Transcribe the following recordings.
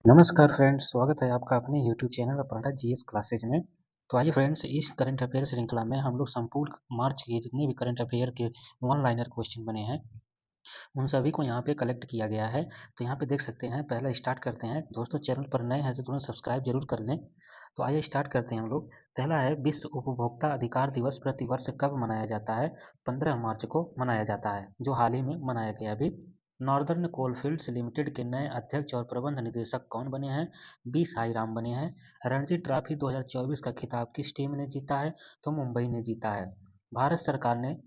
नमस्कार फ्रेंड्स, स्वागत है आपका अपने यूट्यूब चैनल अपना जीएस क्लासेज में। तो आइए फ्रेंड्स, इस करंट अफेयर श्रृंखला में हम लोग संपूर्ण मार्च के जितने भी करंट अफेयर के वन लाइनर क्वेश्चन बने हैं उन सभी को यहाँ पे कलेक्ट किया गया है। तो यहाँ पे देख सकते हैं, पहला स्टार्ट करते हैं। दोस्तों चैनल पर नए हैं तो तुरंत सब्सक्राइब जरूर कर लें। तो आइए स्टार्ट करते हैं हम लोग। पहला है, विश्व उपभोक्ता अधिकार दिवस प्रतिवर्ष कब मनाया जाता है? 15 मार्च को मनाया जाता है, जो हाल ही में मनाया गया अभी। नॉर्दर्न कोलफील्ड्स लिमिटेड के नए अध्यक्ष और प्रबंध निदेशक कौन बने हैं? बी साई राम बने हैं। रणजी ट्रॉफी 2024 का खिताब किस टीम ने जीता है? तो मुंबई ने जीता है। भारत सरकार ने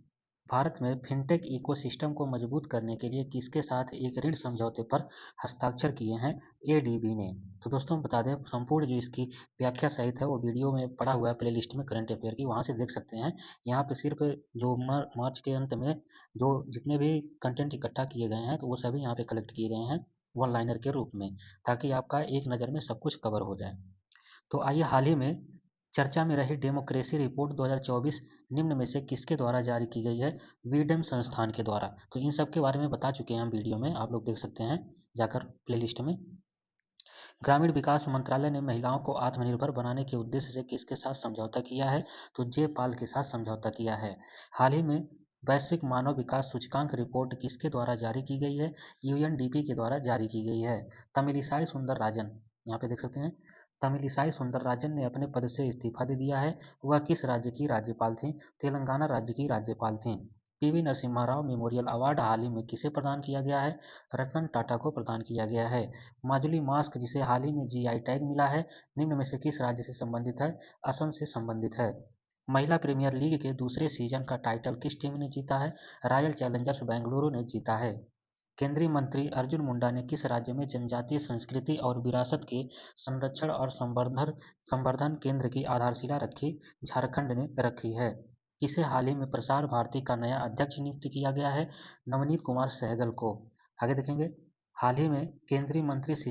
भारत में फिनटेक इकोसिस्टम को मजबूत करने के लिए किसके साथ एक ऋण समझौते पर हस्ताक्षर किए हैं? एडीबी ने। तो दोस्तों बता दें, संपूर्ण जो इसकी व्याख्या सहित है वो वीडियो में पड़ा हुआ है प्ले लिस्ट में करंट अफेयर की, वहाँ से देख सकते हैं। यहाँ पे सिर्फ जो मार्च के अंत में जो जितने भी कंटेंट इकट्ठा किए गए हैं तो वो सभी यहाँ पे कलेक्ट किए गए हैं वन लाइनर के रूप में, ताकि आपका एक नज़र में सब कुछ कवर हो जाए। तो आइए, हाल ही में चर्चा में रही डेमोक्रेसी रिपोर्ट 2024 निम्न में से किसके द्वारा जारी की गई है? वीडम संस्थान के द्वारा। तो इन सब के बारे में बता चुके हैं हम वीडियो में, आप लोग देख सकते हैं जाकर प्लेलिस्ट में। ग्रामीण विकास मंत्रालय ने महिलाओं को आत्मनिर्भर बनाने के उद्देश्य से किसके साथ समझौता किया है? तो जे पाल के साथ समझौता किया है। हाल ही में वैश्विक मानव विकास सूचकांक रिपोर्ट किसके द्वारा जारी की गई है? यूएनडीपी के द्वारा जारी की गई है। तमिलिसाई सुंदरराजन, यहाँ पे देख सकते हैं, तमिलिसाई सुंदरराजन ने अपने पद से इस्तीफा दे दिया है। वह किस राज्य की राज्यपाल थी? तेलंगाना राज्य की राज्यपाल थी। PV Narasimha Rao memorial award हाल ही में किसे प्रदान किया गया है? रतन टाटा को प्रदान किया गया है। माजुली मास्क, जिसे हाल ही में जीआई टैग मिला है, निम्न में से किस राज्य से संबंधित है? असम से संबंधित है। महिला प्रीमियर लीग के दूसरे सीजन का टाइटल किस टीम ने जीता है? रॉयल चैलेंजर्स बेंगलुरु ने जीता है। केंद्रीय मंत्री अर्जुन मुंडा ने किस राज्य में जनजातीय संस्कृति और विरासत के संरक्षण और संवर्धन केंद्र की आधारशिला रखी? झारखंड ने रखी है। किसे हाल ही में प्रसार भारती का नया अध्यक्ष नियुक्त किया गया है? नवनीत कुमार सहगल को। आगे देखेंगे, हाल ही में केंद्रीय माध्यमिक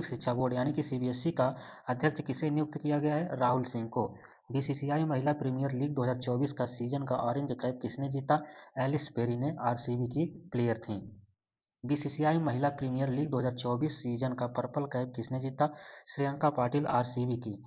शिक्षा बोर्ड यानी कि सीबीएसई का अध्यक्ष किसे नियुक्त किया गया है? राहुल सिंह को। बीसीसीआई महिला प्रीमियर लीग 2024 का सीजन का ऑरेंज कैप किसने जीता? एलिस पेरी ने आरसीबी की प्लेयर थी। बीसीसीआई महिला प्रीमियर लीग 2024 सीजन का पर्पल कैप किसने जीता? श्रेयंका पाटिल, आरसीबी की।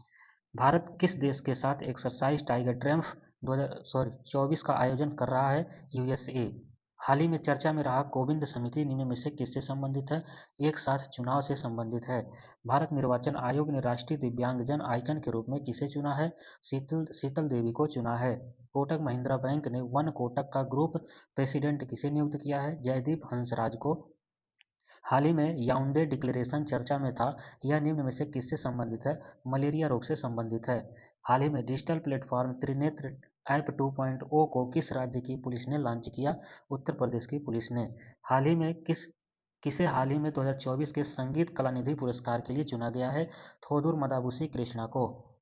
भारत किस देश के साथ एक्सरसाइज टाइगर ट्रम्फ 2024 का आयोजन कर रहा है? यूएसए। हाल ही में चर्चा में रहा कोविंद समिति निम्न में से किससे संबंधित है? एक साथ चुनाव से संबंधित है। भारत निर्वाचन आयोग ने राष्ट्रीय दिव्यांगजन आइकन के रूप में किसे चुना है? शीतल देवी को चुना है। कोटक महिंद्रा बैंक ने वन कोटक का ग्रुप प्रेसिडेंट किसे नियुक्त किया है? जयदीप हंसराज को। हाल ही में याओंडे डिक्लेरेशन चर्चा में था, यह निम्न में से किससे संबंधित है? मलेरिया रोग से संबंधित है। हाल ही में डिजिटल प्लेटफॉर्म त्रिनेत्र ऐप 2.0 को किस राज्य की पुलिस ने लॉन्च किया? उत्तर प्रदेश की पुलिस ने। हाल ही में किसे हाल ही में 2024 के संगीत कलानिधि पुरस्कार के लिए चुना गया है? थोदुर मदाबुसी कृष्णा को।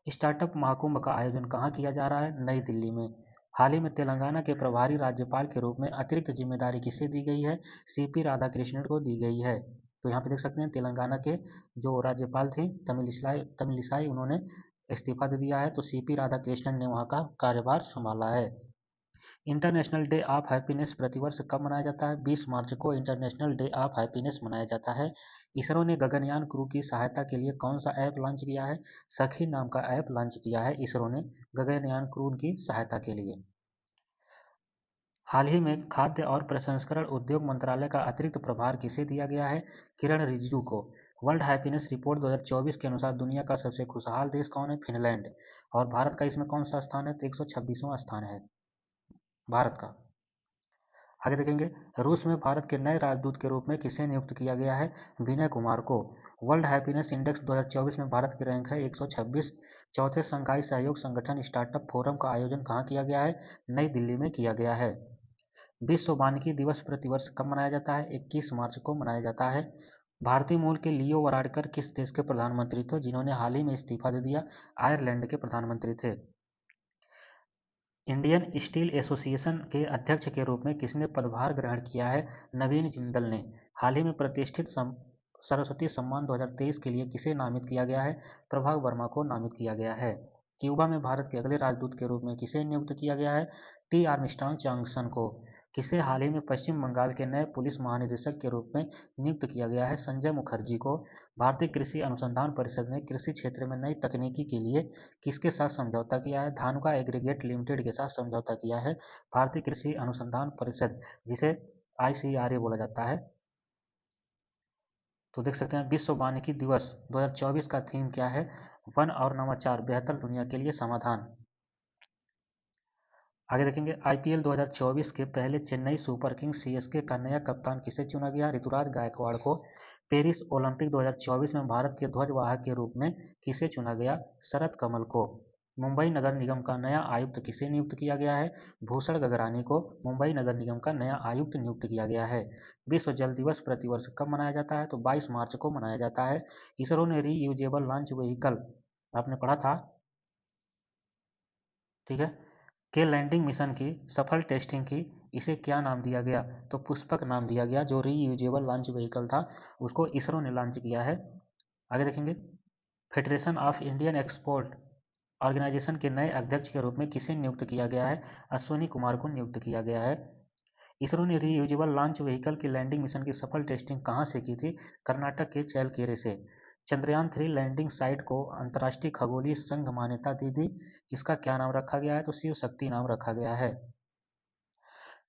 स्टार्टअप महाकुंभ का आयोजन कहाँ किया जा रहा है? नई दिल्ली में। हाल ही में तेलंगाना के प्रभारी राज्यपाल के रूप में अतिरिक्त जिम्मेदारी किसे दी गई है? सीपी राधाकृष्णन को दी गई है। तो यहाँ पे देख सकते हैं, तेलंगाना के जो राज्यपाल थे तमिलिसाई, उन्होंने इस्तीफा दे दिया है, तो सीपी राधाकृष्णन ने वहाँ का कार्यभार संभाला है। इंटरनेशनल डे ऑफ हैप्पीनेस प्रतिवर्ष कब मनाया जाता है? 20 मार्च को इंटरनेशनल डे ऑफ हैप्पीनेस मनाया जाता है। इसरो ने गगनयान क्रू की सहायता के लिए कौन सा ऐप लॉन्च किया है? सखी नाम का ऐप लॉन्च किया है इसरो ने गगनयान क्रू की सहायता के लिए। हाल ही में खाद्य और प्रसंस्करण उद्योग मंत्रालय का अतिरिक्त प्रभार किसे दिया गया है? किरण रिजिजू को। वर्ल्ड हैप्पीनेस रिपोर्ट 2024 के अनुसार दुनिया का सबसे खुशहाल देश कौन है? फिनलैंड। और भारत का इसमें कौन सा स्थान है? तो 126वां स्थान है भारत का। आगे देखेंगे, रूस में भारत के नए राजदूत के रूप में किसे नियुक्त किया गया है? विनय कुमार को। वर्ल्ड हैप्पीनेस इंडेक्स 2024 में भारत की रैंक है 126। चौथे शंघाई सहयोग संगठन स्टार्टअप फोरम का आयोजन कहाँ किया गया है? नई दिल्ली में किया गया है। विश्व वानिकी दिवस प्रतिवर्ष कब मनाया जाता है? 21 मार्च को मनाया जाता है। भारतीय मूल के लियो वराडकर किस देश के प्रधानमंत्री थे, जिन्होंने हाल ही में इस्तीफा दे दिया? आयरलैंड के प्रधानमंत्री थे। इंडियन स्टील एसोसिएशन के अध्यक्ष के रूप में किसने पदभार ग्रहण किया है? नवीन जिंदल ने। हाल ही में प्रतिष्ठित सरस्वती सम्मान 2023 के लिए किसे नामित किया गया है? प्रभाग वर्मा को नामित किया गया है। क्यूबा में भारत के अगले राजदूत के रूप में किसे नियुक्त किया गया है? टी आर्मस्ट्रांग जॉनसन को। किसे हाल ही में पश्चिम बंगाल के नए पुलिस महानिदेशक के रूप में नियुक्त किया गया है? संजय मुखर्जी को। भारतीय कृषि अनुसंधान परिषद ने कृषि क्षेत्र में नई तकनीकी के लिए किसके साथ समझौता किया है? धानुका एग्रीगेट लिमिटेड के साथ समझौता किया है भारतीय कृषि अनुसंधान परिषद, जिसे ICRA बोला जाता है। तो देख सकते हैं विश्व वानिकी दिवस 2024 का थीम क्या है? वन और नवाचार, बेहतर दुनिया के लिए समाधान। आगे देखेंगे IPL 2024 के पहले चेन्नई सुपर किंग्स CSK का नया कप्तान किसे चुना गया? ऋतुराज गायकवाड़ को। पेरिस ओलंपिक 2024 में भारत के ध्वजवाहक के रूप में किसे चुना गया? शरद कमल को। मुंबई नगर निगम का नया आयुक्त किसे नियुक्त किया गया है? भूषण गगरानी को मुंबई नगर निगम का नया आयुक्त नियुक्त किया गया है। विश्व जल दिवस प्रतिवर्ष कब मनाया जाता है? तो 22 मार्च को मनाया जाता है। इसरो ने रीयूजेबल लॉन्च व्हीकल, आपने पढ़ा था, ठीक है, के लैंडिंग मिशन की सफल टेस्टिंग की, इसे क्या नाम दिया गया? तो पुष्पक नाम दिया गया। जो रीयूजेबल लॉन्च व्हीकल था उसको इसरो ने लॉन्च किया है। आगे देखेंगे federation of Indian export organisation के नए अध्यक्ष के रूप में किसे नियुक्त किया गया है? अश्वनी कुमार को नियुक्त किया गया है। इसरो ने रीयूजेबल लॉन्च व्हीकल की लैंडिंग मिशन की सफल टेस्टिंग कहाँ से की थी? कर्नाटक के चैलकेरे से। चंद्रयान-3 लैंडिंग साइट को अंतर्राष्ट्रीय खगोलीय संघ मान्यता दी थी। इसका क्या नाम रखा गया है? तो शिव शक्ति नाम रखा गया है।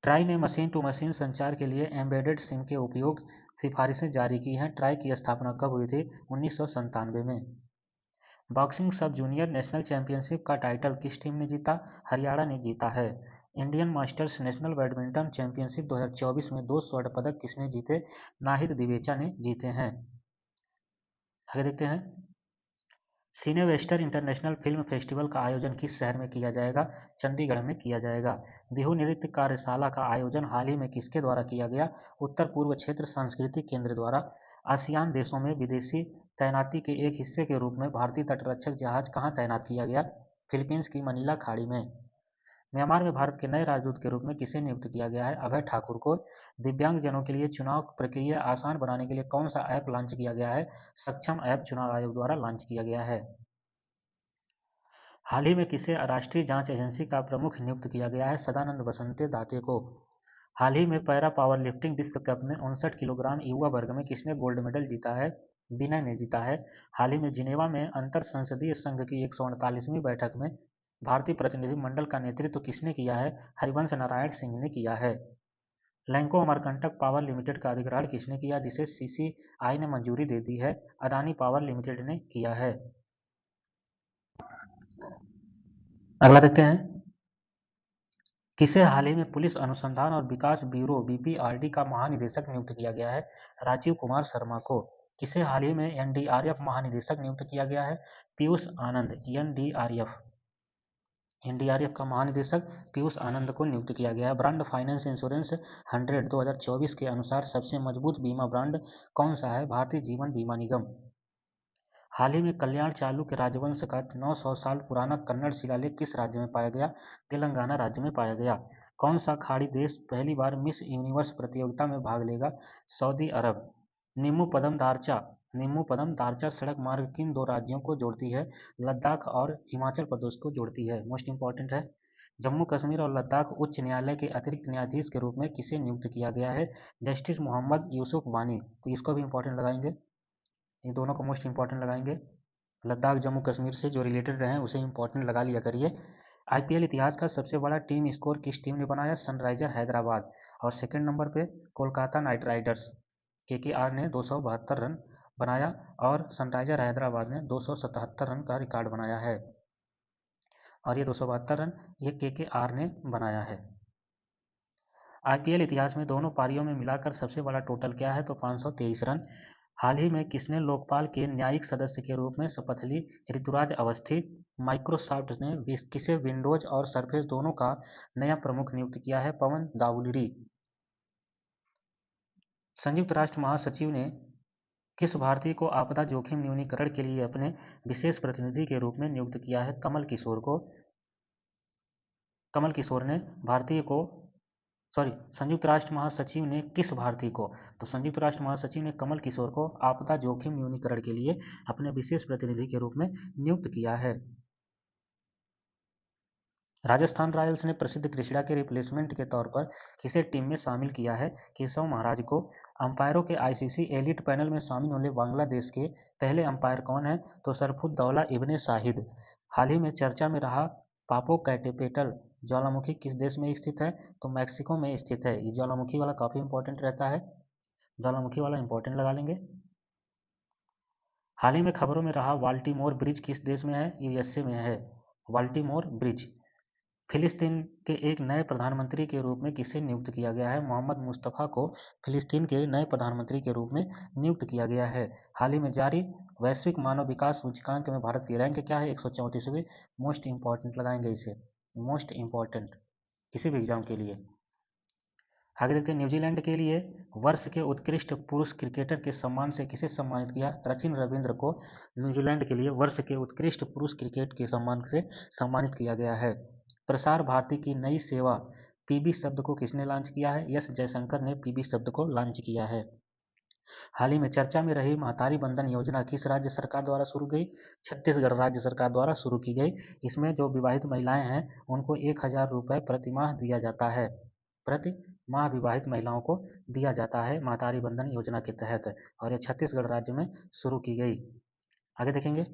ट्राई ने मशीन टू मशीन संचार के लिए एम्बेडेड सिम के उपयोग सिफारिशें जारी की हैं। ट्राई की स्थापना कब हुई थी? 1997 में। बॉक्सिंग सब जूनियर नेशनल चैंपियनशिप का टाइटल किस टीम ने जीता? हरियाणा ने जीता है। Indian masters national badminton championship 2024 में 2 स्वर्ण पदक किसने जीते? नाहिद दिवेचा ने जीते हैं। आगे देखते हैं सिनेवेस्टर इंटरनेशनल फिल्म फेस्टिवल का आयोजन किस शहर में किया जाएगा? चंडीगढ़ में किया जाएगा। बिहू नृत्य कार्यशाला का आयोजन हाल ही में किसके द्वारा किया गया? उत्तर पूर्व क्षेत्र सांस्कृतिक केंद्र द्वारा। आसियान देशों में विदेशी तैनाती के एक हिस्से के रूप में भारतीय तटरक्षक जहाज कहाँ तैनात किया गया? फिलीपींस की मनीला खाड़ी में। म्यांमार में भारत के नए राजदूत के रूप में किसे नियुक्त किया गया है? अभय ठाकुर को। दिव्यांगजनों के लिए चुनाव प्रक्रिया आसान बनाने के लिए कौन सा ऐप लॉन्च किया गया है? सक्षम ऐप चुनाव आयोग द्वारा लॉन्च किया गया है। हाल ही में किसे राष्ट्रीय जांच एजेंसी का प्रमुख नियुक्त किया गया है? सदानंद बसंते दाते को। हाल ही में पैरा पावर लिफ्टिंग विश्व कप में 59 किलोग्राम युवा वर्ग में किसने गोल्ड मेडल जीता है? विनय ने जीता है। हाल ही में जिनेवा में अंतर संसदीय संघ की 148वीं बैठक में भारतीय प्रतिनिधि मंडल का नेतृत्व किसने किया है? हरिवंश नारायण सिंह ने किया है। लैंको अमरकंटक पावर लिमिटेड का अधिग्रहण किसने किया, जिसे CCI ने मंजूरी दे दी है? अदानी पावर लिमिटेड ने किया है। अगला देखते हैं किसे हाल ही में पुलिस अनुसंधान और विकास ब्यूरो BPRD का महानिदेशक नियुक्त किया गया है? राजीव कुमार शर्मा को। किसे हाल ही में NDRF महानिदेशक नियुक्त किया गया है? पीयूष आनंद। NDRF का महानिदेशक पीयूष आनंद को नियुक्त किया गया है। ब्रांड फाइनेंस इंश्योरेंस 100 2024 के अनुसार सबसे मजबूत बीमा ब्रांड कौन सा है? भारतीय जीवन बीमा निगम। हाल ही में कल्याण चालुक्य राजवंश का 900 साल पुराना कन्नड़ शिलालेख किस राज्य में पाया गया? तेलंगाना राज्य में पाया गया। कौन सा खाड़ी देश पहली बार मिस यूनिवर्स प्रतियोगिता में भाग लेगा? सऊदी अरब। निम्बू पदम दारचा सड़क मार्ग किन दो राज्यों को जोड़ती है? लद्दाख और हिमाचल प्रदेश को जोड़ती है। मोस्ट इंपॉर्टेंट है। जम्मू कश्मीर और लद्दाख उच्च न्यायालय के अतिरिक्त न्यायाधीश के रूप में किसे नियुक्त किया गया है? जस्टिस मोहम्मद यूसुफ वानी। तो इसको भी इंपॉर्टेंट लगाएंगे, ये दोनों को मोस्ट इंपॉर्टेंट लगाएंगे। लद्दाख जम्मू कश्मीर से जो रिलेटेड रहे उसे इंपॉर्टेंट लगा लिया करिए। IPL इतिहास का सबसे बड़ा टीम स्कोर किस टीम ने बनाया? सनराइजर हैदराबाद। और सेकंड नंबर पे कोलकाता नाइट राइडर्स KKR ने 272 रन बनाया और सनराइजर हैदराबाद ने 277 रन का रिकॉर्ड बनाया है। और ये 272 रन ये KKR ने बनाया है। IPL इतिहास में दोनों पारियों में मिलाकर सबसे बड़ा टोटल क्या है? तो 523 रन। हाल ही में किसने लोकपाल के न्यायिक सदस्य के रूप में शपथ ली? ऋतुराज अवस्थी। माइक्रोसॉफ्ट ने किसे विंडोज और सरफेस दोनों का नया प्रमुख नियुक्त किया है? पवन दावुलरी। संयुक्त राष्ट्र महासचिव ने किस भारतीय को आपदा जोखिम न्यूनीकरण के लिए अपने विशेष प्रतिनिधि के रूप में नियुक्त किया है? कमल किशोर को। कमल किशोर ने भारतीय को संयुक्त राष्ट्र महासचिव ने किस भारतीय को? तो संयुक्त राष्ट्र महासचिव ने कमल किशोर को आपदा जोखिम न्यूनीकरण के लिए अपने विशेष प्रतिनिधि के रूप में नियुक्त किया है। राजस्थान रॉयल्स ने प्रसिद्ध कृष्णा के रिप्लेसमेंट के तौर पर किसे टीम में शामिल किया है? केशव महाराज को। अंपायरों के आईसीसी एलिट पैनल में शामिल होने बांग्लादेश के पहले अंपायर कौन है? तो सरफुद्दौला इब्ने शाहिद। हाल ही में चर्चा में रहा पापोकैटेपेटल ज्वालामुखी किस देश में स्थित है? तो मैक्सिको में स्थित है। ये ज्वालामुखी वाला काफी इंपॉर्टेंट रहता है, ज्वालामुखी वाला इंपॉर्टेंट लगा लेंगे। हाल ही में खबरों में रहा बाल्टीमोर ब्रिज किस देश में है? यूएसए में है, बाल्टीमोर ब्रिज। फिलिस्तीन के एक नए प्रधानमंत्री के रूप में किसे नियुक्त किया गया है? मोहम्मद मुस्तफ़ा को फिलिस्तीन के नए प्रधानमंत्री के रूप में नियुक्त किया गया है। हाल ही में जारी वैश्विक मानव विकास सूचकांक में भारत की रैंक क्या है? 134वीं। मोस्ट इंपॉर्टेंट लगाएंगे इसे, मोस्ट इंपॉर्टेंट किसी भी एग्जाम के लिए। आगे देखते हैं, न्यूजीलैंड के लिए वर्ष के उत्कृष्ट पुरुष क्रिकेटर के सम्मान से किसे सम्मानित किया? सचिन रविंद्र को न्यूजीलैंड के लिए वर्ष के उत्कृष्ट पुरुष क्रिकेट के सम्मान से सम्मानित किया गया है। प्रसार भारती की नई सेवा पीबी शब्द को किसने लॉन्च किया है? एस जयशंकर ने पीबी शब्द को लॉन्च किया है। हाल ही में चर्चा में रही महतारी बंधन योजना किस राज्य सरकार द्वारा शुरू की? छत्तीसगढ़ राज्य सरकार द्वारा शुरू की गई। इसमें जो विवाहित महिलाएं हैं उनको 1000 रुपये प्रति माह दिया जाता है, प्रति माह विवाहित महिलाओं को दिया जाता है महतारी बंधन योजना के तहत, और ये छत्तीसगढ़ राज्य में शुरू की गई। आगे देखेंगे,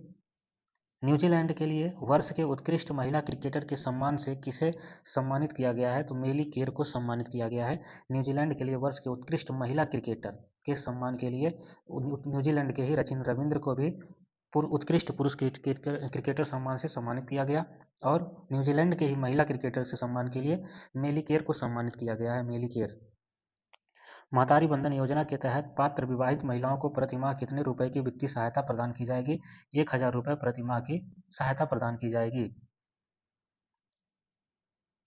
न्यूजीलैंड के लिए वर्ष के उत्कृष्ट महिला क्रिकेटर के सम्मान से किसे सम्मानित किया गया है? तो मेली केर को सम्मानित किया गया है। न्यूजीलैंड के लिए वर्ष के उत्कृष्ट महिला क्रिकेटर के सम्मान के लिए न्यूजीलैंड के ही सचिन रविंद्र को भी उत्कृष्ट पुरुष क्रिकेटर सम्मान से सम्मानित किया गया, और न्यूजीलैंड के ही महिला क्रिकेटर से सम्मान के लिए मेली केर को सम्मानित किया गया है, मेली केर। महतारी बंधन योजना के तहत पात्र विवाहित महिलाओं को प्रति माह कितने रुपए की वित्तीय सहायता प्रदान की जाएगी? 1000 रुपये प्रति माह की सहायता प्रदान की जाएगी।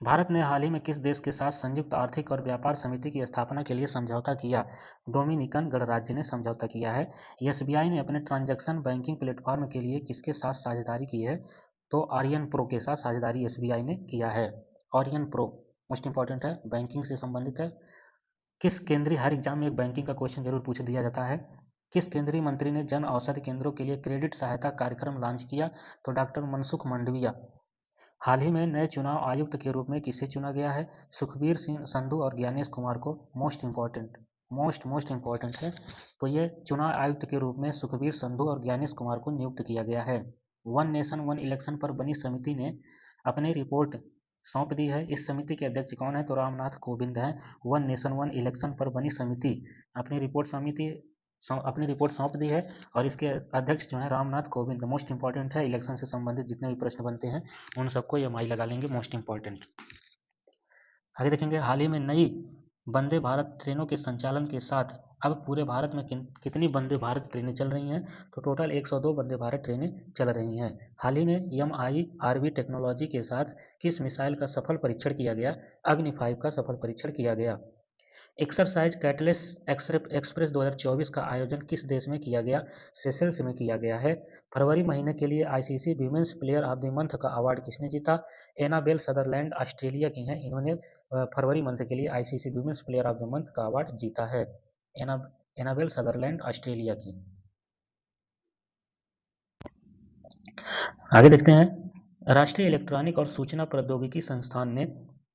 भारत ने हाल ही में किस देश के साथ संयुक्त आर्थिक और व्यापार समिति की स्थापना के लिए समझौता किया? डोमिनिकन गणराज्य ने समझौता किया है। एसबीआई ने अपने ट्रांजैक्शन बैंकिंग प्लेटफॉर्म के लिए किसके साथ साझेदारी की है? तो आर्यन प्रो के साथ साझेदारी एसबीआई ने किया है। आर्यन प्रो मोस्ट इंपॉर्टेंट है, बैंकिंग से संबंधित है। किस केंद्रीय, हर एग्जाम में एक बैंकिंग का क्वेश्चन जरूर पूछ दिया जाता है। किस केंद्रीय मंत्री ने जन औषधि केंद्रों के लिए क्रेडिट सहायता कार्यक्रम लॉन्च किया? तो डॉक्टर मनसुख मंडविया। हाल ही में नए चुनाव आयुक्त के रूप में किसे चुना गया है? सुखबीर सिंह संधू और ज्ञानेश कुमार को। मोस्ट इंपॉर्टेंट, मोस्ट इंपॉर्टेंट है। तो ये चुनाव आयुक्त के रूप में सुखबीर संधू और ज्ञानेश कुमार को नियुक्त किया गया है। वन नेशन वन इलेक्शन पर बनी समिति ने अपनी रिपोर्ट सौंप दी है। इस समिति के अध्यक्ष कौन है? तो रामनाथ कोविंद हैं। वन नेशन वन इलेक्शन पर बनी समिति अपनी रिपोर्ट सौंप दी है, और इसके अध्यक्ष जो है रामनाथ कोविंद। मोस्ट इंपॉर्टेंट है, इलेक्शन से संबंधित जितने भी प्रश्न बनते हैं उन सबको ये माई लगा लेंगे, मोस्ट इंपॉर्टेंट। आगे देखेंगे, हाल ही में नई वंदे भारत ट्रेनों के संचालन के साथ अब पूरे भारत में कितनी वंदे भारत ट्रेनें चल रही हैं? तो टोटल 102 वंदे भारत ट्रेनें चल रही हैं। हाल ही में MIRV टेक्नोलॉजी के साथ किस मिसाइल का सफल परीक्षण किया गया? अग्नि 5 का सफल परीक्षण किया गया। एक्सरसाइज कैटलिस्ट एक्सप्रेस 2024 का आयोजन किस देश में किया गया? सेशल्स में किया गया है। फरवरी महीने के लिए ICC women's player of the month का अवार्ड किसने जीता? एनाबेल सदरलैंड ऑस्ट्रेलिया की हैं, इन्होंने फरवरी मंथ के लिए ICC women's player of the month का अवार्ड जीता है। एनाबेल सदरलैंड ऑस्ट्रेलिया की। आगे देखते हैं, राष्ट्रीय इलेक्ट्रॉनिक और सूचना प्रौद्योगिकी संस्थान ने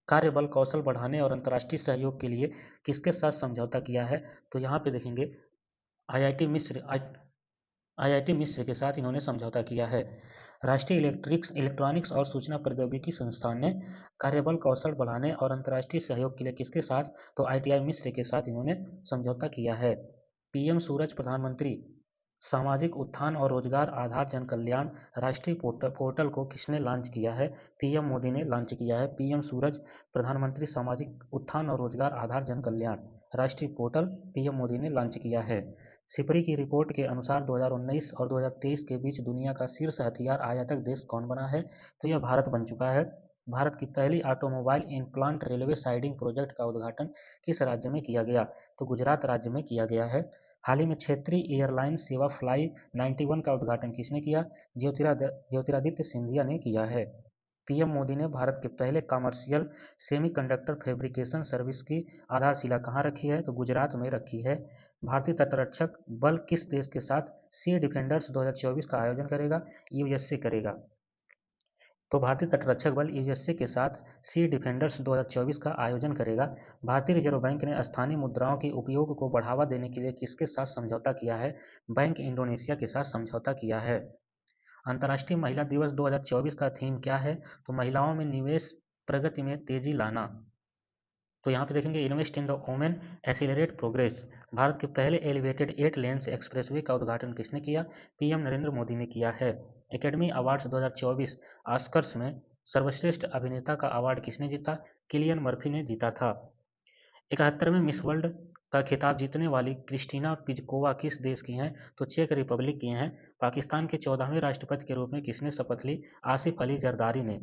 कार्यबल कौशल बढ़ाने और अंतर्राष्ट्रीय सहयोग के लिए किसके साथ समझौता किया है? तो यहाँ पे देखेंगे आईआईटी मिस्र के साथ इन्होंने समझौता किया है। राष्ट्रीय इलेक्ट्रॉनिक्स और सूचना प्रौद्योगिकी संस्थान ने कार्यबल कौशल बढ़ाने और अंतर्राष्ट्रीय सहयोग के लिए किसके साथ? तो आईटीआई मिस्र के साथ इन्होंने समझौता किया है। पीएम सूरज प्रधानमंत्री सामाजिक उत्थान और रोजगार आधार जन कल्याण राष्ट्रीय पोर्टल को किसने लॉन्च किया है? पीएम मोदी ने लॉन्च किया है। पीएम सूरज प्रधानमंत्री सामाजिक उत्थान और रोजगार आधार जन कल्याण राष्ट्रीय पोर्टल पीएम मोदी ने लॉन्च किया है। सिपरी की रिपोर्ट के अनुसार 2019 और 2023 के बीच दुनिया का शीर्ष हथियार आयातक देश कौन बना है? तो यह भारत बन चुका है। भारत की पहली automobile implant railway siding project का उद्घाटन किस राज्य में किया गया? तो गुजरात राज्य में किया गया है। हाल ही में क्षेत्रीय एयरलाइन सेवा फ्लाई 91 का उद्घाटन किसने किया? ज्योतिरादित्य सिंधिया ने किया है। पीएम मोदी ने भारत के पहले कमर्शियल सेमीकंडक्टर फैब्रिकेशन सर्विस की आधारशिला कहाँ रखी है? तो गुजरात में रखी है। भारतीय तटरक्षक बल किस देश के साथ सी डिफेंडर्स 2024 का आयोजन करेगा? यूएसए करेगा। तो भारतीय तटरक्षक बल यूएसए के साथ सी डिफेंडर्स 2024 का आयोजन करेगा। भारतीय रिजर्व बैंक ने स्थानीय मुद्राओं के उपयोग को बढ़ावा देने के लिए किसके साथ समझौता किया है? बैंक इंडोनेशिया के साथ समझौता किया है। अंतर्राष्ट्रीय महिला दिवस 2024 का थीम क्या है? तो महिलाओं में निवेश, प्रगति में तेजी लाना। तो यहाँ पे देखेंगे invest in the women, accelerate progress. Bharat के पहले एलिवेटेड 8 लेन्स एक्सप्रेसवे का उद्घाटन किसने किया? पीएम नरेंद्र मोदी ने किया है। एकेडमी अवार्ड्स 2024 ऑस्कर्स में सर्वश्रेष्ठ अभिनेता का अवार्ड किसने जीता? किलियन मर्फी ने जीता था। 71वें मिस वर्ल्ड का खिताब जीतने वाली क्रिस्टीना पिजकोवा किस देश की हैं? तो चेक रिपब्लिक की हैं। पाकिस्तान के 14वें राष्ट्रपति के रूप में किसने शपथ ली? आसिफ अली जरदारी ने।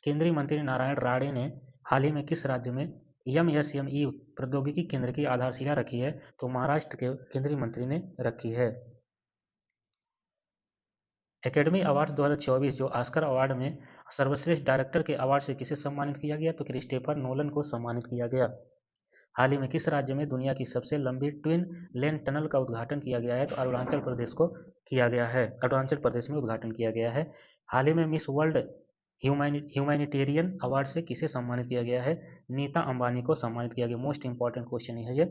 केंद्रीय मंत्री नारायण राणे ने हाल ही में किस राज्य में एमएसएमई प्रौद्योगिकी केंद्र की आधारशिला रखी है? तो महाराष्ट्र के केंद्रीय मंत्री ने रखी है। एकेडमी अवार्ड्स 2024 जो ऑस्कर अवार्ड में सर्वश्रेष्ठ डायरेक्टर के अवार्ड से किसे सम्मानित किया गया? तो क्रिस्टोफर नोलन को सम्मानित किया गया। हाल ही में किस राज्य में दुनिया की सबसे लंबी ट्विन लेन टनल का उद्घाटन किया गया है? तो अरुणाचल प्रदेश को किया गया है। अरुणाचल प्रदेश में उद्घाटन किया गया है। हाल ही में मिस वर्ल्ड ह्यूमैनिटेरियन अवार्ड से किसे सम्मानित किया गया है? नीता अंबानी को सम्मानित किया गया। मोस्ट इंपॉर्टेंट क्वेश्चन है ये।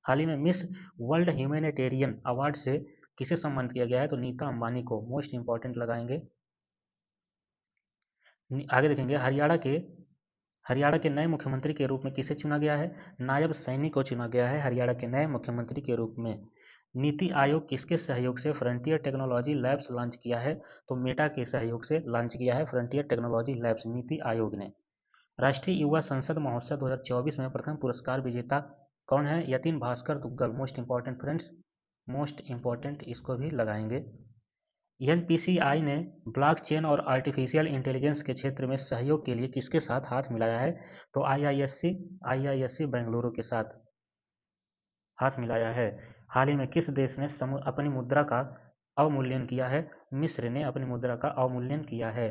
हाल ही में मिस वर्ल्ड ह्यूमैनिटेरियन अवार्ड से किसे सम्मानित किया गया है? तो नीता अंबानी को। मोस्ट इंपॉर्टेंट लगाएंगे। आगे देखेंगे हरियाणा के नए मुख्यमंत्री के रूप में किसे चुना गया है? नायब सैनी को चुना गया है हरियाणा के नए मुख्यमंत्री के रूप में। नीति आयोग किसके सहयोग से फ्रंटियर टेक्नोलॉजी लैब्स लॉन्च किया है? तो मेटा के सहयोग से लॉन्च किया है frontier technology labs NITI Aayog ने। राष्ट्रीय युवा संसद महोत्सव 2024 में प्रथम पुरस्कार विजेता कौन है? Yatin Bhaskar Duggal. Most important friends, most important, इसको भी लगाएंगे। एनपीसीआई ने ब्लॉकचेन और आर्टिफिशियल इंटेलिजेंस के क्षेत्र में सहयोग के लिए किसके साथ हाथ मिलाया है? तो आईआईएससी बेंगलुरु के साथ हाथ मिलाया है। हाल ही में किस देश ने अपनी मुद्रा का अवमूल्यन किया है? मिस्र ने अपनी मुद्रा का अवमूल्यन किया है।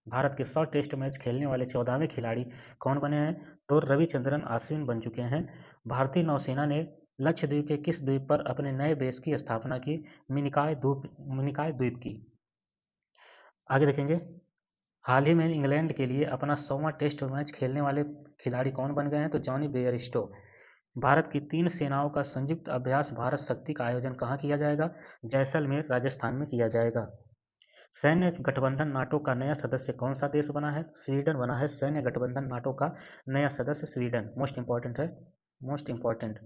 भारत के 100 टेस्ट मैच खेलने वाले 14वें खिलाड़ी कौन बने हैं? तो रविचंद्रन अश्विन बन चुके हैं। भारतीय नौसेना ने लक्षद्वीप के किस द्वीप पर अपने नए बेस की स्थापना की? मिनिकॉय द्वीप की। आगे देखेंगे हाल ही में इंग्लैंड के लिए अपना 100वां टेस्ट मैच खेलने वाले खिलाड़ी कौन बन गए हैं? तो जॉनी बेयरस्टो। भारत की 3 सेनाओं का संयुक्त अभ्यास भारत शक्ति का आयोजन कहाँ किया जाएगा? जैसलमेर राजस्थान में किया जाएगा। सैन्य गठबंधन नाटो का नया सदस्य कौन सा देश बना है? स्वीडन बना है। सैन्य गठबंधन नाटो का नया सदस्य स्वीडन। मोस्ट इंपॉर्टेंट है, मोस्ट इंपॉर्टेंट।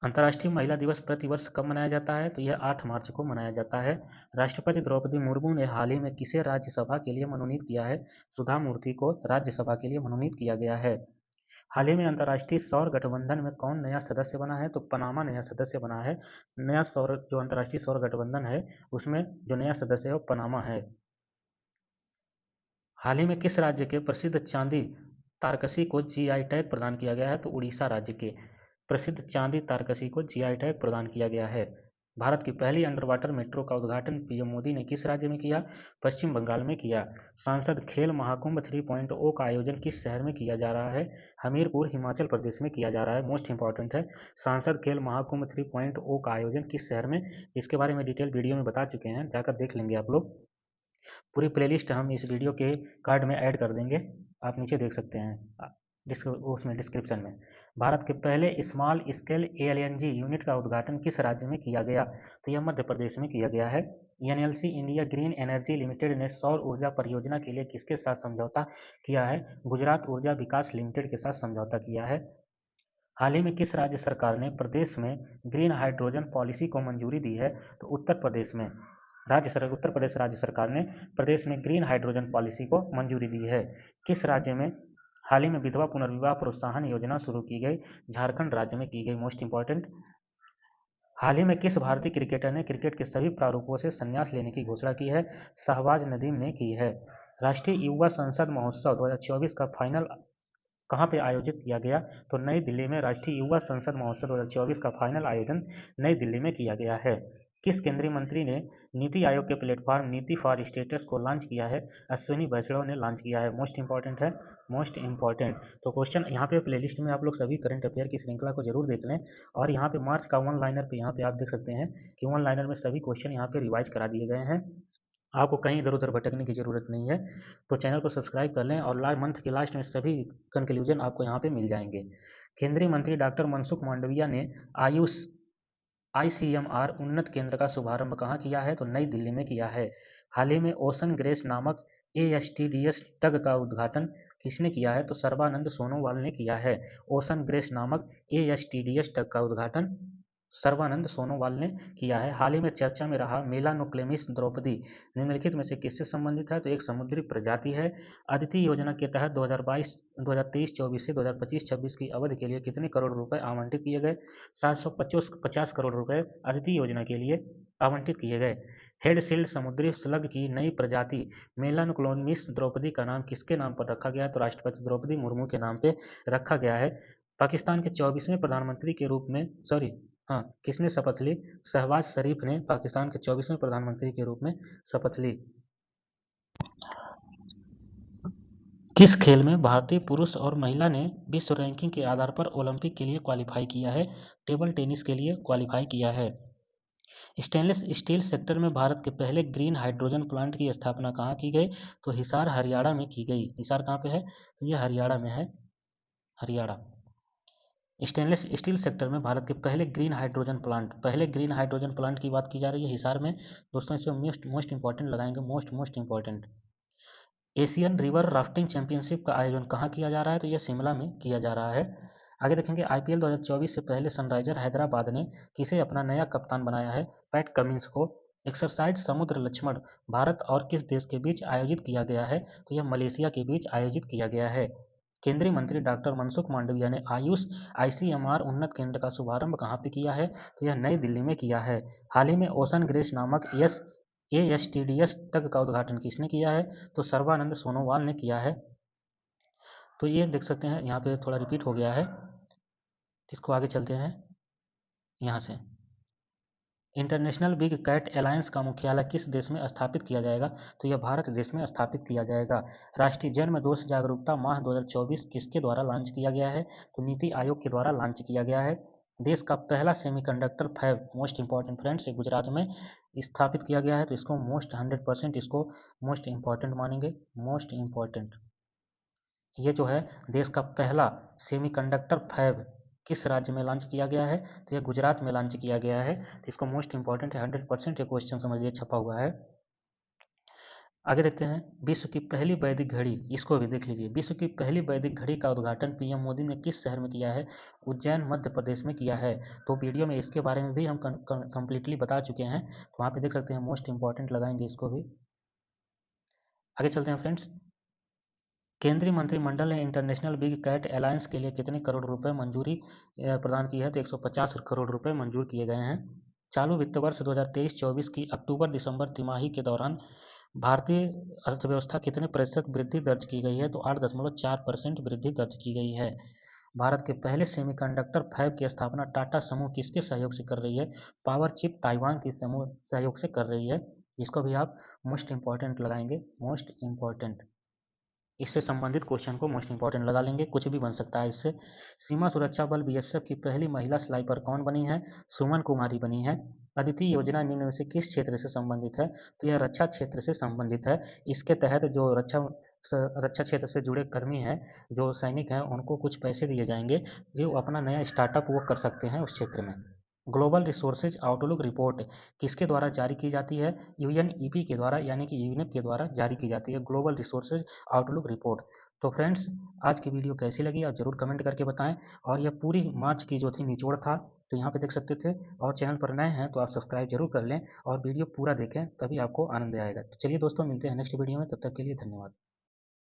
अंतर्राष्ट्रीय महिला दिवस प्रतिवर्ष कब मनाया जाता है? तो यह 8 मार्च को मनाया जाता है। राष्ट्रपति द्रौपदी मुर्मू ने हाल ही में किसे राज्यसभा के लिए मनोनीत किया है? सुधा मूर्ति को राज्यसभा के लिए मनोनीत किया गया है। हाल ही में अंतर्राष्ट्रीय सौर गठबंधन में कौन नया सदस्य बना है? तो पनामा नया सदस्य बना है। नया जो अंतर्राष्ट्रीय सौर गठबंधन है उसमें जो नया सदस्य है वो पनामा है। हाल ही में किस राज्य के प्रसिद्ध चांदी तारकसी को जीआई टैग प्रदान किया गया है? तो उड़ीसा राज्य के प्रसिद्ध चांदी तारकसी को जीआई टैग प्रदान किया गया है। भारत की पहली अंडर वाटर मेट्रो का उद्घाटन पीएम मोदी ने किस राज्य में किया? पश्चिम बंगाल में किया। सांसद खेल महाकुंभ 3.0 का आयोजन किस शहर में किया जा रहा है? हमीरपुर हिमाचल प्रदेश में किया जा रहा है। मोस्ट इंपॉर्टेंट है। सांसद खेल महाकुंभ 3.0 का आयोजन किस शहर में? इसके बारे में डिटेल वीडियो में बता चुके हैं, जाकर देख लेंगे आप लोग। पूरी प्लेलिस्ट हम इस वीडियो के कार्ड में ऐड कर देंगे, आप नीचे देख सकते हैं उसमें डिस्क्रिप्शन में। भारत के पहले स्मॉल स्केल एलएनजी यूनिट का उद्घाटन किस राज्य में किया गया? तो यह मध्य प्रदेश में किया गया है। NLC India green energy limited ने सौर ऊर्जा परियोजना के लिए किसके साथ समझौता किया है? गुजरात ऊर्जा विकास लिमिटेड के साथ समझौता किया है। हाल ही में किस राज्य सरकार ने प्रदेश में ग्रीन हाइड्रोजन पॉलिसी को मंजूरी दी है? तो उत्तर प्रदेश राज्य सरकार ने प्रदेश में ग्रीन हाइड्रोजन पॉलिसी को मंजूरी दी है। किस राज्य में हाल ही में विधवा पुनर्विवाह प्रोत्साहन योजना शुरू की गई? झारखंड राज्य में की गई। Most important. हाल ही में किस भारतीय क्रिकेटर ने क्रिकेट के सभी प्रारूपों से संन्यास लेने की घोषणा की है? शहबाज नदीम ने की है। राष्ट्रीय युवा संसद महोत्सव 2024 का फाइनल कहाँ पे आयोजित किया गया? तो नई दिल्ली में राष्ट्रीय युवा संसद महोत्सव 2024 का फाइनल आयोजन नई दिल्ली में किया गया है। किस केंद्रीय मंत्री ने नीति आयोग के प्लेटफॉर्म नीति फॉर स्टेटस को लॉन्च किया है? अश्विनी वैष्णव ने लॉन्च किया है। मोस्ट इंपॉर्टेंट है, मोस्ट इंपॉर्टेंट। तो क्वेश्चन यहाँ पे प्लेलिस्ट में आप लोग सभी करंट अफेयर की श्रृंखला को जरूर देख लें। और यहाँ पे मार्च का वन लाइनर पे यहाँ पे आप देख सकते हैं कि वन लाइनर में सभी क्वेश्चन यहाँ पे रिवाइज करा दिए गए हैं। आपको कहीं इधर उधर भटकने की ज़रूरत नहीं है। तो चैनल को सब्सक्राइब कर लें और मंथ के लास्ट में सभी कंक्लूजन आपको यहाँ पे मिल जाएंगे। केंद्रीय मंत्री डॉक्टर मनसुख मांडविया ने आयुष आईसीएमआर उन्नत केंद्र का शुभारंभ कहाँ किया है? तो नई दिल्ली में किया है। हाल ही में ओशन ग्रेस नामक एएसटीडीएस टग का उद्घाटन किसने किया है? तो सर्बानंद सोनोवाल ने किया है। ओशन ग्रेस नामक एएसटीडीएस टग का उद्घाटन सर्बानंद सोनोवाल ने किया है। हाल ही में चर्चा में रहा मेलानोक्लेमिस द्रौपदी निम्नलिखित में से किससे संबंधित है? तो एक समुद्री प्रजाति है। अदिति योजना के तहत 2023-24 से 2025-26 की अवधि के लिए कितने करोड़ रुपए आवंटित किए गए? 750 करोड़ रुपए अदिति योजना के लिए आवंटित किए गए। हेडसिल्ड समुद्री स्लग की नई प्रजाति मेलानोक्लेमिस द्रौपदी का नाम किसके नाम पर रखा गया है? तो राष्ट्रपति द्रौपदी मुर्मू के नाम पे रखा गया है। पाकिस्तान के 24वें प्रधानमंत्री के रूप में हाँ, किसने शपथ ली? शहबाज शरीफ ने पाकिस्तान के 24वें प्रधानमंत्री के रूप में शपथ ली। किस खेल में भारतीय पुरुष और महिला ने विश्व रैंकिंग के आधार पर ओलंपिक के लिए क्वालिफाई किया है? टेबल टेनिस के लिए क्वालिफाई किया है। स्टेनलेस स्टील सेक्टर में भारत के पहले ग्रीन हाइड्रोजन प्लांट की स्थापना कहाँ की गई? तो हिसार हरियाणा में की गई। हिसार कहाँ पे है? तो ये हरियाणा में है, हरियाणा। स्टेनलेस स्टील सेक्टर में भारत के पहले ग्रीन हाइड्रोजन प्लांट की बात की जा रही है हिसार में। दोस्तों इसे मोस्ट इंपॉर्टेंट लगाएंगे, most important. Asian river rafting championship का आयोजन कहाँ किया जा रहा है? तो यह शिमला में किया जा रहा है। आगे देखेंगे आईपीएल 2024 से पहले सनराइजर हैदराबाद ने किसे अपना नया कप्तान बनाया है? पैट कमिंस को। एक्सरसाइज समुद्र लक्ष्मण भारत और किस देश के बीच आयोजित किया गया है? तो यह मलेशिया के बीच आयोजित किया गया है। केंद्रीय मंत्री डॉक्टर मनसुख मांडविया ने आयुष आईसीएमआर उन्नत केंद्र का शुभारंभ कहाँ पे किया है? तो यह नई दिल्ली में किया है। हाल ही में ओशन ग्रेस नामक एएसटीडीएस टग का उद्घाटन किसने किया है? तो सर्बानंद सोनोवाल ने किया है। तो ये देख सकते हैं यहाँ पे थोड़ा रिपीट हो गया है, इसको आगे चलते हैं यहाँ से। इंटरनेशनल बिग कैट अलायंस का मुख्यालय किस देश में स्थापित किया जाएगा? तो यह भारत देश में स्थापित किया जाएगा। राष्ट्रीय जन्म दोष जागरूकता माह 2024 किसके द्वारा लॉन्च किया गया है? तो नीति आयोग के द्वारा लॉन्च किया गया है। देश का पहला semiconductor fab, most important friends, ये गुजरात में स्थापित किया गया है। तो इसको 100% इसको मोस्ट इंपॉर्टेंट मानेंगे, मोस्ट इंपॉर्टेंट। ये जो है देश का पहला सेमीकंडक्टर फैब किस राज्य में लॉन्च किया गया है? तो ये गुजरात में लॉन्च किया गया है। तो इसको मोस्ट इंपॉर्टेंट है, 100% ये क्वेश्चन समझ लिए, छपा हुआ है। आगे देखते हैं विश्व की पहली वैदिक घड़ी, इसको भी देख लीजिए। विश्व की पहली वैदिक घड़ी का उद्घाटन पीएम मोदी ने किस शहर में किया है? उज्जैन मध्य प्रदेश में किया है। तो वीडियो में इसके बारे में भी हम कंप्लीटली बता चुके हैं, तो वहाँ पे देख सकते हैं, मोस्ट इंपॉर्टेंट लगाएंगे इसको भी। आगे चलते हैं फ्रेंड्स। केंद्रीय मंत्रिमंडल ने इंटरनेशनल बिग कैट अलायंस के लिए कितने करोड़ रुपए मंजूरी प्रदान की है? तो 150 करोड़ रुपए मंजूर किए गए हैं। चालू वित्त वर्ष 2023-24 की अक्टूबर-दिसंबर तिमाही के दौरान भारतीय अर्थव्यवस्था कितने प्रतिशत वृद्धि दर्ज की गई है? तो 8.4% वृद्धि दर्ज की गई है। भारत के पहले सेमीकंडक्टर फैब की स्थापना टाटा समूह किसके सहयोग से कर रही है? पावर चिप ताइवान के समूह सहयोग से कर रही है। इसको भी आप मोस्ट इंपॉर्टेंट लगाएंगे, मोस्ट इंपॉर्टेंट। इससे संबंधित क्वेश्चन को मोस्ट इंपॉर्टेंट लगा लेंगे, कुछ भी बन सकता है इससे। सीमा सुरक्षा बल बीएसएफ की पहली महिला स्नाइपर कौन बनी है? सुमन कुमारी बनी है। अदिति योजना निम्न में से किस क्षेत्र से संबंधित है? तो यह रक्षा क्षेत्र से संबंधित है। इसके तहत जो रक्षा क्षेत्र से जुड़े कर्मी हैं, जो सैनिक हैं, उनको कुछ पैसे दिए जाएंगे जो अपना नया स्टार्टअप वो कर सकते हैं उस क्षेत्र में। ग्लोबल रिसोर्सेज आउटलुक रिपोर्ट किसके द्वारा जारी की जाती है? यूएनईपी के द्वारा, यानी कि यूनेप के द्वारा जारी की जाती है ग्लोबल रिसोर्सेज आउटलुक रिपोर्ट। तो फ्रेंड्स, आज की वीडियो कैसी लगी आप जरूर कमेंट करके बताएं। और यह पूरी मार्च की जो थी निचोड़ था, तो यहाँ पे देख सकते थे। और चैनल पर नए हैं तो आप सब्सक्राइब जरूर कर लें और वीडियो पूरा देखें, तभी आपको आनंद आएगा। तो चलिए दोस्तों, मिलते हैं नेक्स्ट वीडियो में, तब तक के लिए धन्यवाद।